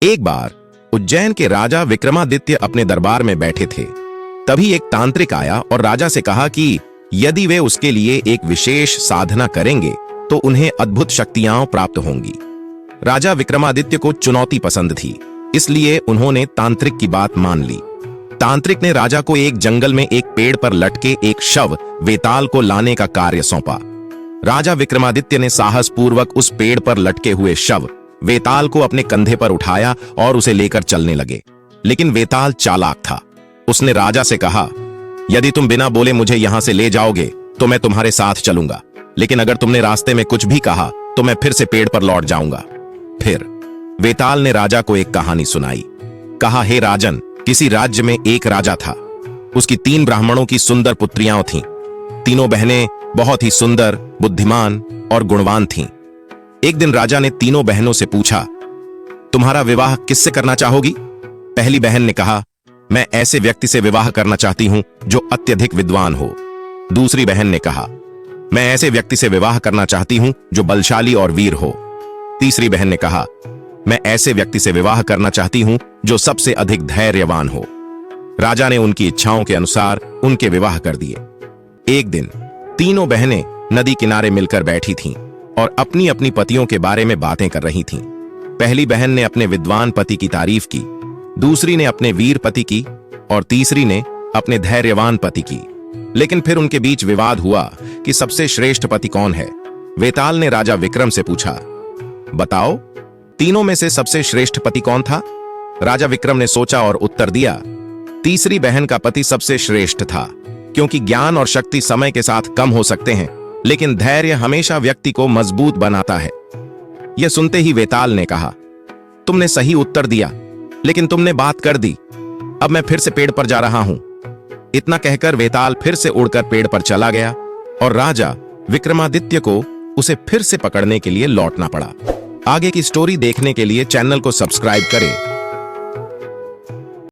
एक बार उज्जैन के राजा विक्रमादित्य अपने दरबार में बैठे थे। तभी एक तांत्रिक आया और राजा से कहा कि यदि वे उसके लिए एक विशेष साधना करेंगे तो उन्हें अद्भुत शक्तियां प्राप्त होंगी। राजा विक्रमादित्य को चुनौती पसंद थी, इसलिए उन्होंने तांत्रिक की बात मान ली। तांत्रिक ने राजा को एक जंगल में एक पेड़ पर लटके एक शव वेताल को लाने का कार्य सौंपा। राजा विक्रमादित्य ने साहसपूर्वक उस पेड़ पर लटके हुए शव वेताल को अपने कंधे पर उठाया और उसे लेकर चलने लगे। लेकिन वेताल चालाक था। उसने राजा से कहा, यदि तुम बिना बोले मुझे यहां से ले जाओगे तो मैं तुम्हारे साथ चलूंगा, लेकिन अगर तुमने रास्ते में कुछ भी कहा तो मैं फिर से पेड़ पर लौट जाऊंगा। फिर वेताल ने राजा को एक कहानी सुनाई। कहा, हे राजन, किसी राज्य में एक राजा था। उसकी 3 ब्राह्मणों की सुंदर पुत्रियां थीं। तीनों बहनें बहुत ही सुंदर, बुद्धिमान और गुणवान थीं। एक दिन राजा ने तीनों बहनों से पूछा, तुम्हारा विवाह किससे करना चाहोगी? पहली बहन ने कहा, मैं ऐसे व्यक्ति से विवाह करना चाहती हूं जो अत्यधिक विद्वान हो। दूसरी बहन ने कहा, मैं ऐसे व्यक्ति से विवाह करना चाहती हूं जो बलशाली और वीर हो। तीसरी बहन ने कहा, मैं ऐसे व्यक्ति से विवाह करना चाहती हूं जो सबसे अधिक धैर्यवान हो। राजा ने उनकी इच्छाओं के अनुसार उनके विवाह कर दिए। एक दिन तीनों बहनें नदी किनारे मिलकर बैठी थीं और अपनी अपनी पतियों के बारे में बातें कर रही थीं। पहली बहन ने अपने विद्वान पति की तारीफ की, दूसरी ने अपने वीर पति की और तीसरी ने अपने धैर्यवान पति की। लेकिन फिर उनके बीच विवाद हुआ कि सबसे श्रेष्ठ पति कौन है। वेताल ने राजा विक्रम से पूछा, बताओ, तीनों में से सबसे श्रेष्ठ पति कौन था? राजा विक्रम ने सोचा और उत्तर दिया, तीसरी बहन का पति सबसे श्रेष्ठ था, क्योंकि ज्ञान और शक्ति समय के साथ कम हो सकते हैं, लेकिन धैर्य हमेशा व्यक्ति को मजबूत बनाता है। यह सुनते ही वेताल ने कहा, तुमने सही उत्तर दिया, लेकिन तुमने बात कर दी। अब मैं फिर से पेड़ पर जा रहा हूं। इतना कहकर वेताल फिर से उड़कर पेड़ पर चला गया और राजा विक्रमादित्य को उसे फिर से पकड़ने के लिए लौटना पड़ा। आगे की स्टोरी देखने के लिए चैनल को सब्सक्राइब करें